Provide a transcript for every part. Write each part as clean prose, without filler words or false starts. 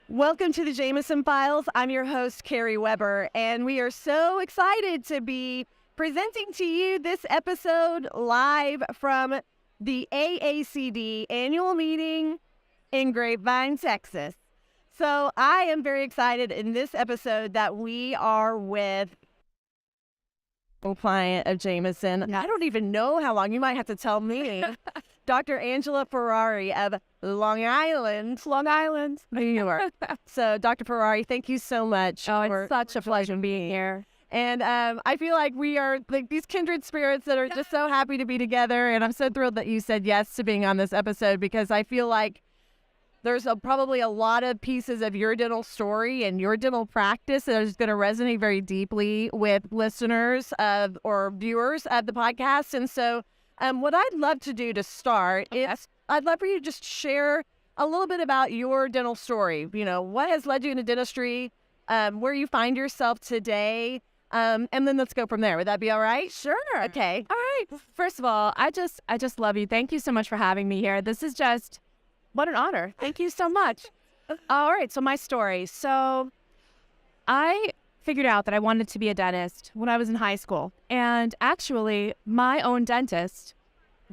Welcome to the Jameson Files. I'm your host, Carrie Weber, and we are so excited to be presenting to you this episode live from the AACD annual meeting in Grapevine, Texas. So I am very excited in this episode that we are with a client of Jameson. I don't even know how long. You might have to tell me. Dr. Angela Ferrari of Long Island, New York. So, Dr. Ferrari, thank you so much. Oh, it's such a pleasure being here. And I feel like we are like these kindred spirits that are just so happy to be together. And I'm so thrilled that you said yes to being on this episode, because I feel like there's probably a lot of pieces of your dental story and your dental practice that is going to resonate very deeply with listeners of or viewers of the podcast. And so what I'd love to do to start is I'd love for you to just share a little bit about your dental story. You know, what has led you into dentistry, where you find yourself today, and then let's go from there. Would that be all right? Sure. Okay. All right. First of all, I just love you. Thank you so much for having me here. This is just, what an honor. Thank you so much. All right. So my story. So I figured out that I wanted to be a dentist when I was in high school. And actually, my own dentist,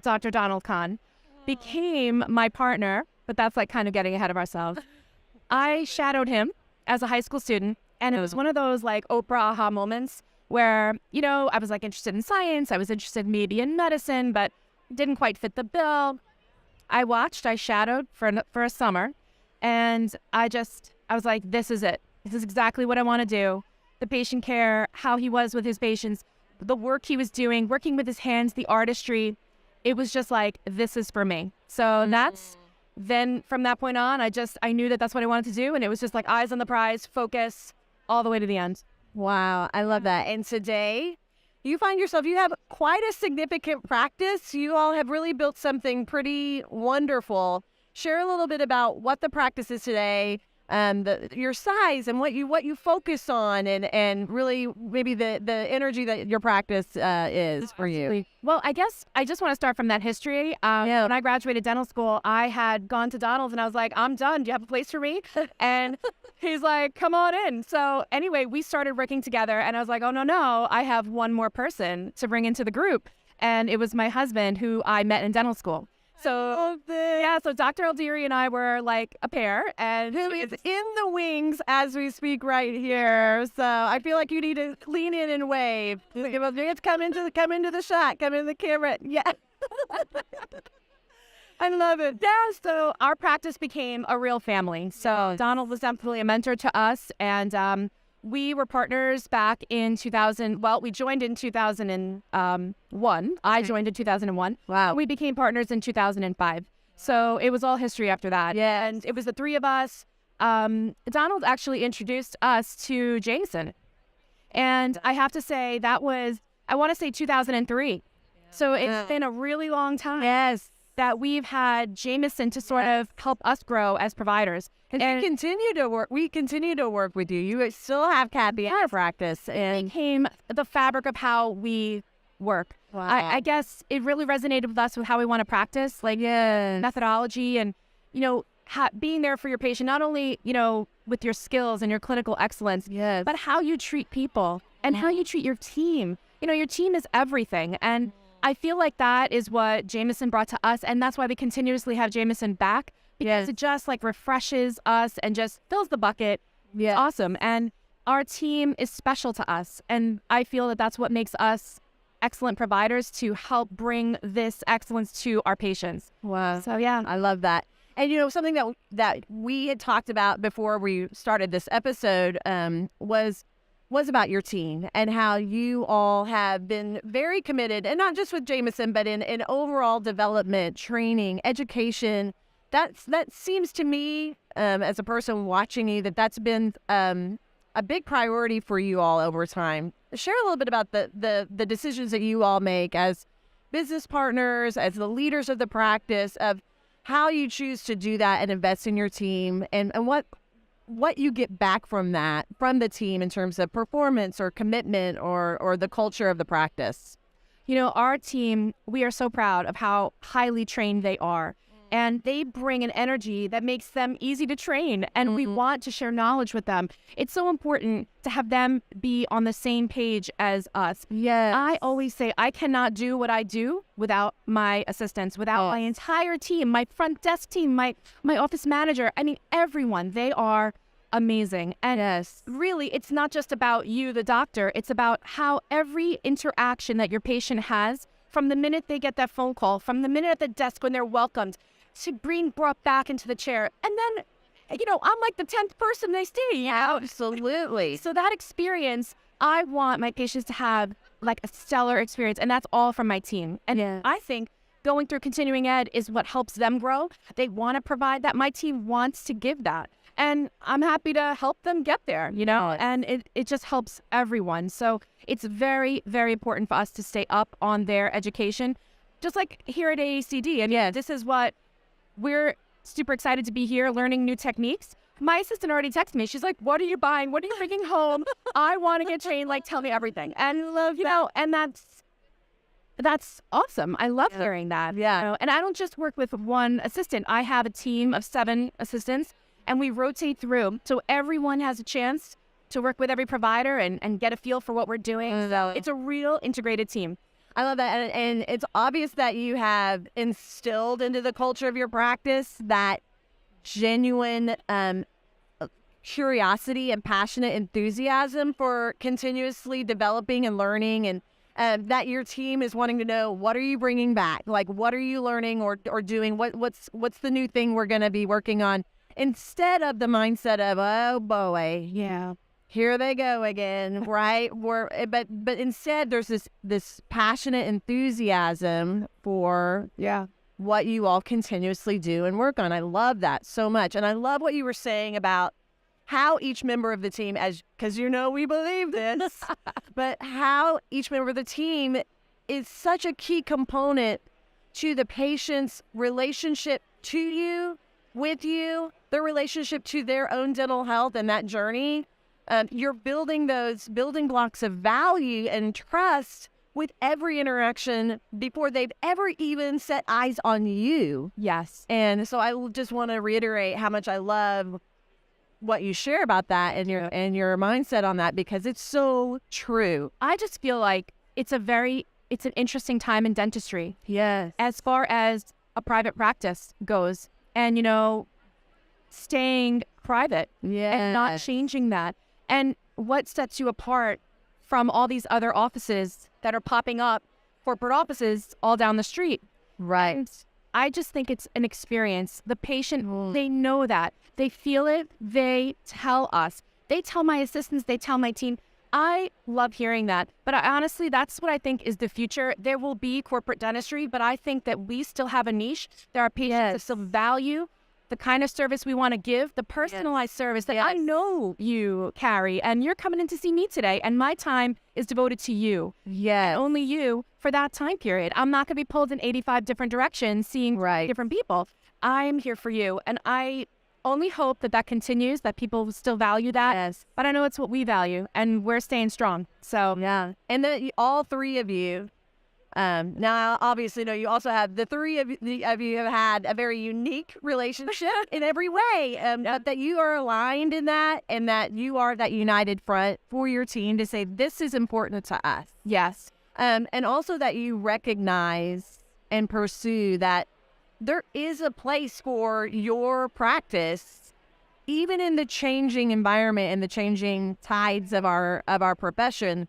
Dr. Donald Kahn, became my partner, but that's like kind of getting ahead of ourselves. I shadowed him as a high school student, and it was one of those like Oprah aha moments where, you know, I was like interested in science, I was interested maybe in medicine, but didn't quite fit the bill. I shadowed for a summer, and I was like, this is it. This is exactly what I want to do. The patient care, how he was with his patients, the work he was doing, working with his hands, the artistry. It was just like, this is for me. So then from that point on, I knew that that's what I wanted to do. And it was just like eyes on the prize, focus all the way to the end. Wow. I love that. And today you find yourself, you have quite a significant practice. You all have really built something pretty wonderful. Share a little bit about what the practice is today, your size and what you focus on, and really maybe the energy that your practice is for you. Well, I guess I just want to start from that history. When I graduated dental school, I had gone to Donald's and I was like, I'm done. Do you have a place for me? And he's like, come on in. So anyway, we started working together, and I was like, oh, no, I have one more person to bring into the group. And it was my husband, who I met in dental school. So Dr. Aldiri and I were like a pair, and who is in the wings as we speak right here. So I feel like you need to lean in and wave. Come into the shot, come into the camera. Yeah. I love it. Yeah, so our practice became a real family. So Donald was definitely a mentor to us, and we were partners back in 2000. Well, we joined in 2001. I joined in 2001. Wow. We became partners in 2005. So it was all history after that. Yeah. And it was the three of us. Donald actually introduced us to Jameson. And I have to say that was, I want to say 2003. So it's been a really long time that we've had Jameson to sort of help us grow as providers. And we continue to work with you. You still have Kathy in your practice. And it became the fabric of how we work. Wow. I guess it really resonated with us with how we want to practice, like methodology and, you know, being there for your patient, not only, you know, with your skills and your clinical excellence, but how you treat people and how you treat your team. You know, your team is everything. And I feel like that is what Jameson brought to us. And that's why we continuously have Jameson back, because it just like refreshes us and just fills the bucket. Yeah. It's awesome. And our team is special to us. And I feel that that's what makes us excellent providers, to help bring this excellence to our patients. Wow. So yeah, I love that. And you know, something that we had talked about before we started this episode was about your team and how you all have been very committed, and not just with Jameson, but in overall development, training, education. That seems to me, as a person watching you, that's been a big priority for you all over time. Share a little bit about the decisions that you all make as business partners, as the leaders of the practice, of how you choose to do that and invest in your team, and what you get back from that, from the team, in terms of performance or commitment or the culture of the practice. You know, our team, we are so proud of how highly trained they are. and they bring an energy that makes them easy to train, and we want to share knowledge with them. It's so important to have them be on the same page as us. Yes. I always say I cannot do what I do without my assistants, without my entire team, my front desk team, my office manager. I mean, everyone. They are amazing. And really, it's not just about you, the doctor. It's about how every interaction that your patient has, from the minute they get that phone call, from the minute at the desk when they're welcomed, to being brought back into the chair. And then, I'm like the 10th person they see. Absolutely. So that experience, I want my patients to have like a stellar experience, and that's all from my team. And I think going through continuing ed is what helps them grow. They want to provide that. My team wants to give that. And I'm happy to help them get there, and it just helps everyone. So it's very, very important for us to stay up on their education, just like here at AACD. And this is what we're super excited to be here learning new techniques. My assistant already texted me. She's like, what are you buying? What are you bringing home? I want to get trained. Like, tell me everything. And, and that's awesome. I love hearing that. And I don't just work with one assistant. I have a team of 7 assistants, and we rotate through. So everyone has a chance to work with every provider and get a feel for what we're doing. It's a real integrated team. I love that. And it's obvious that you have instilled into the culture of your practice that genuine curiosity and passionate enthusiasm for continuously developing and learning, and that your team is wanting to know, what are you bringing back? Like, what are you learning or doing? What's the new thing we're going to be working on? Instead of the mindset of, oh boy, here they go again, right? But instead there's this passionate enthusiasm for what you all continuously do and work on. I love that so much. And I love what you were saying about how each member of the team, because we believe this, but how each member of the team is such a key component to the patient's relationship to you, with you, their relationship to their own dental health and that journey. You're building those building blocks of value and trust with every interaction before they've ever even set eyes on you. Yes. And so I just want to reiterate how much I love what you share about that and your mindset on that, because it's so true. I just feel like it's an interesting time in dentistry. Yes. As far as a private practice goes, and staying private and not changing that. And what sets you apart from all these other offices that are popping up, corporate offices all down the street? Right. And I just think it's an experience. The patient, they know that. They feel it. They tell us. They tell my assistants. They tell my team. I love hearing that. But honestly, that's what I think is the future. There will be corporate dentistry, but I think that we still have a niche. There are patients that still value the kind of service we want to give, the personalized service that I know you carry, and you're coming in to see me today, and my time is devoted to you. Yes. Only you for that time period. I'm not going to be pulled in 85 different directions seeing different people. I'm here for you, and I only hope that continues, that people still value that. Yes. But I know it's what we value, and we're staying strong. So and that all 3 of you. Now, obviously, you also have the 3 of you have had a very unique relationship in every way, but that you are aligned in that, and that you are that united front for your team to say, this is important to us. Yes. And also that you recognize and pursue that there is a place for your practice, even in the changing environment and the changing tides of our profession,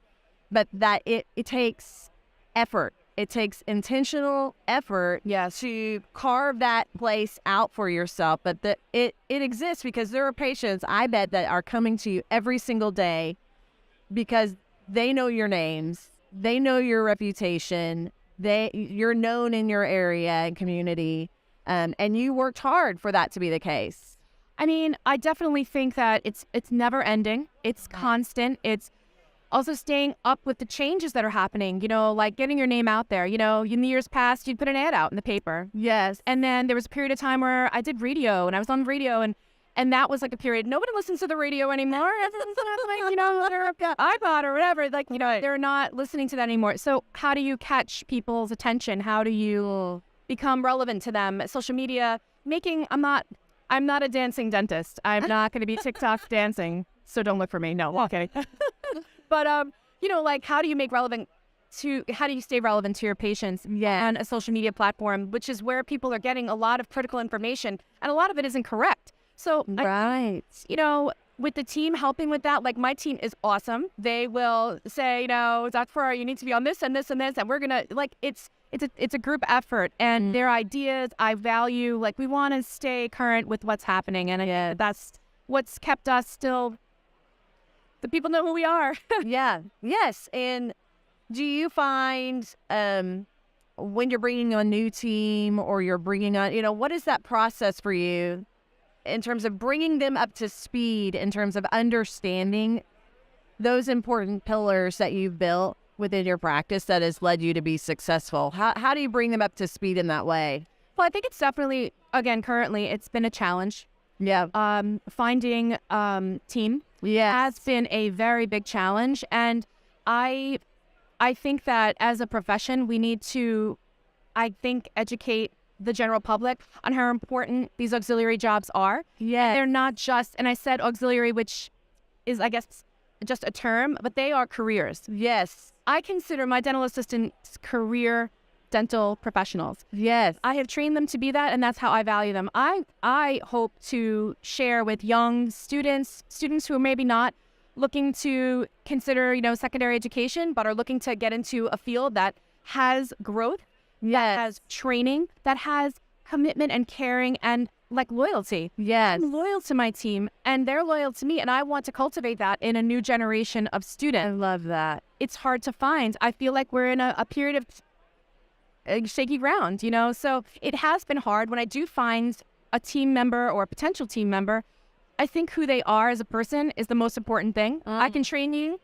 but that it takes effort. It takes intentional effort to carve that place out for yourself, but that it exists because there are patients, I bet, that are coming to you every single day because they know your names, they know your reputation, you're known in your area and community, and you worked hard for that to be the case. I mean, I definitely think that it's never ending. It's constant. It's also staying up with the changes that are happening, like getting your name out there. In the years past, you'd put an ad out in the paper. Yes. And then there was a period of time where I did radio, and I was on radio, and that was like a period. Nobody listens to the radio anymore. Their iPod or whatever. They're not listening to that anymore. So how do you catch people's attention? How do you become relevant to them. Social media, I'm not a dancing dentist. I'm not going to be TikTok dancing. So don't look for me. No, okay. But, like, how do you stay relevant to your patients on a social media platform, which is where people are getting a lot of critical information, and a lot of it isn't correct. So, with the team helping with that, like, my team is awesome. They will say, Dr. Ferrari, you need to be on this and this and this, and we're going to, like, it's a group effort, and their ideas I value. Like, we want to stay current with what's happening, and that's what's kept us still. The people know who we are. Yes. And do you find when you're bringing on a new team, or you're bringing on, what is that process for you in terms of bringing them up to speed, in terms of understanding those important pillars that you've built within your practice that has led you to be successful? How do you bring them up to speed in that way? Well, I think it's definitely, again, currently, it's been a challenge. Yeah. Finding team has been a very big challenge. And I think that as a profession, we need to, educate the general public on how important these auxiliary jobs are. Yeah. They're not just, and I said auxiliary, which is, I guess, just a term, but they are careers. Yes. I consider my dental assistants career dental professionals. Yes. I have trained them to be that, and that's how I value them. I hope to share with young students who are maybe not looking to consider, secondary education, but are looking to get into a field that has growth, that has training, that has commitment and caring and, like, loyalty. Yes. I'm loyal to my team, and they're loyal to me, and I want to cultivate that in a new generation of students. I love that. It's hard to find. I feel like we're in a period of shaky ground, so it has been hard. When I do find a team member or a potential team member, I think who they are as a person is the most important thing. I can train you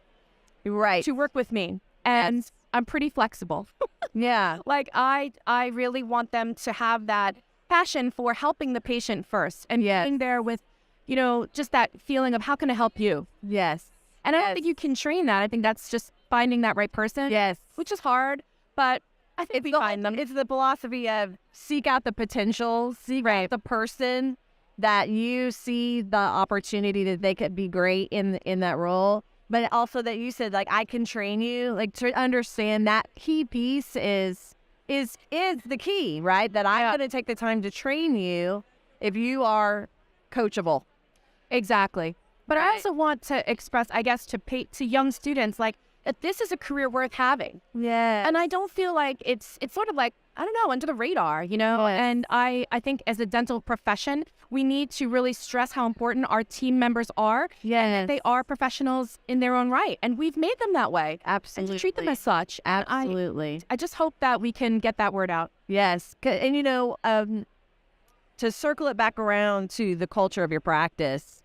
to work with me, and I'm pretty flexible. Yeah. Like, I really want them to have that passion for helping the patient first, and being there with, just that feeling of, how can I help you? Yes. And I don't think you can train that. I think that's just finding that right person. Yes. Which is hard, but I think we find them. It's the philosophy of seek out the potential, seek out the person that you see the opportunity that they could be great in that role, but also that you said, like, I can train you, like, to understand that key piece is the key, right? That I'm going to take the time to train you if you are coachable. Exactly. But I also want to express, I guess, to young students, like, that this is a career worth having. Yeah. And I don't feel like it's sort of like, I don't know, under the radar, And I think as a dental profession, we need to really stress how important our team members are. Yes. And that they are professionals in their own right. And we've made them that way. Absolutely. And to treat them as such. Absolutely. I just hope that we can get that word out. Yes. And, to circle it back around to the culture of your practice,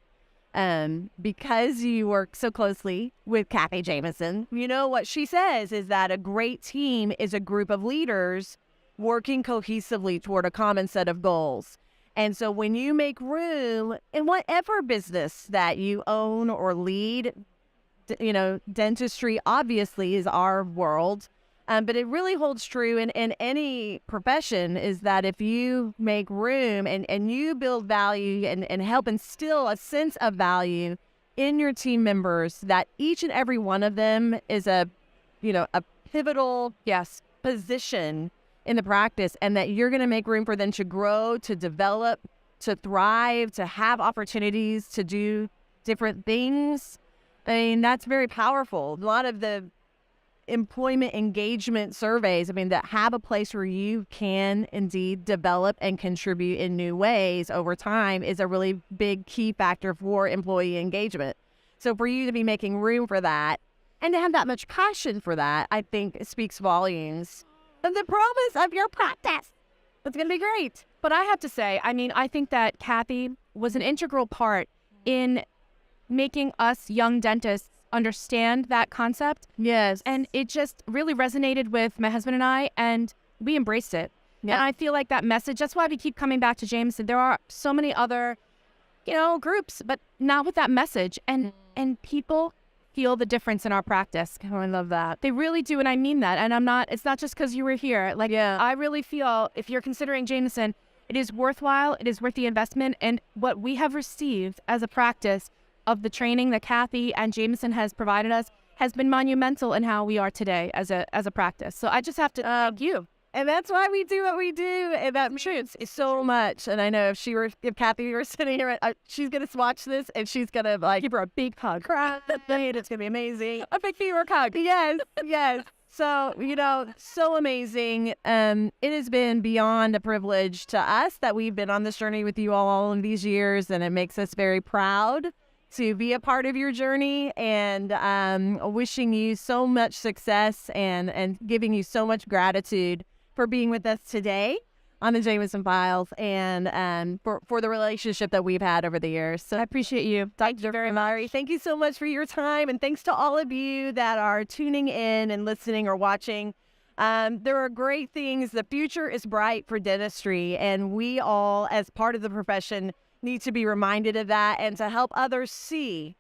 because you work so closely with Kathy Jameson, what she says is that a great team is a group of leaders working cohesively toward a common set of goals. And so when you make room in whatever business that you own or lead, dentistry obviously is our world, but it really holds true in any profession, is that if you make room and you build value and help instill a sense of value in your team members, that each and every one of them is a pivotal position in the practice, and that you're going to make room for them to grow, to develop, to thrive, to have opportunities to do different things. I mean, that's very powerful. A lot of the employment engagement surveys, that have a place where you can indeed develop and contribute in new ways over time, is a really big key factor for employee engagement. So for you to be making room for that and to have that much passion for that, I think speaks volumes of the promise of your practice. It's going to be great. But I have to say, I think that Kathy was an integral part in making us young dentists understand that concept. Yes. And it just really resonated with my husband and I, and we embraced it. Yeah. And I feel like that message, that's why we keep coming back to Jameson. There are so many other, groups, but not with that message. And people feel the difference in our practice. Oh, I love that. They really do, and I mean that. And it's not just because you were here. Like, I really feel if you're considering Jameson, it is worthwhile. It is worth the investment. And what we have received as a practice of the training that Kathy and Jameson has provided us has been monumental in how we are today as a practice. So I just have to thank you. And that's why we do what we do. And that means so much. And I know if Kathy were sitting here, she's going to watch this and she's going to give her a big hug. Cry. It's going to be amazing. A big teamwork hug. Yes. So, so amazing. It has been beyond a privilege to us that we've been on this journey with you all of these years. And it makes us very proud to be a part of your journey, and wishing you so much success and giving you so much gratitude for being with us today on the Jameson Files, and for the relationship that we've had over the years. So I appreciate you. Dr. Ferrari, thank you so much for your time, and thanks to all of you that are tuning in and listening or watching. There are great things. The future is bright for dentistry, and we all, as part of the profession, need to be reminded of that, and to help others see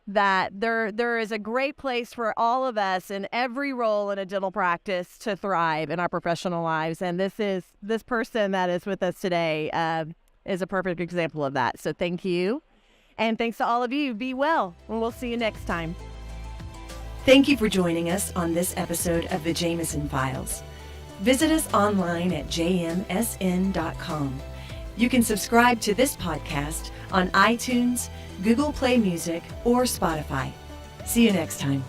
that there is a great place for all of us in every role in a dental practice to thrive in our professional lives. And this person that is with us today is a perfect example of that. So thank you. And thanks to all of you. Be well, and we'll see you next time. Thank you for joining us on this episode of the Jameson Files. Visit us online at jmsn.com. You can subscribe to this podcast on iTunes, Google Play Music, or Spotify. See you next time.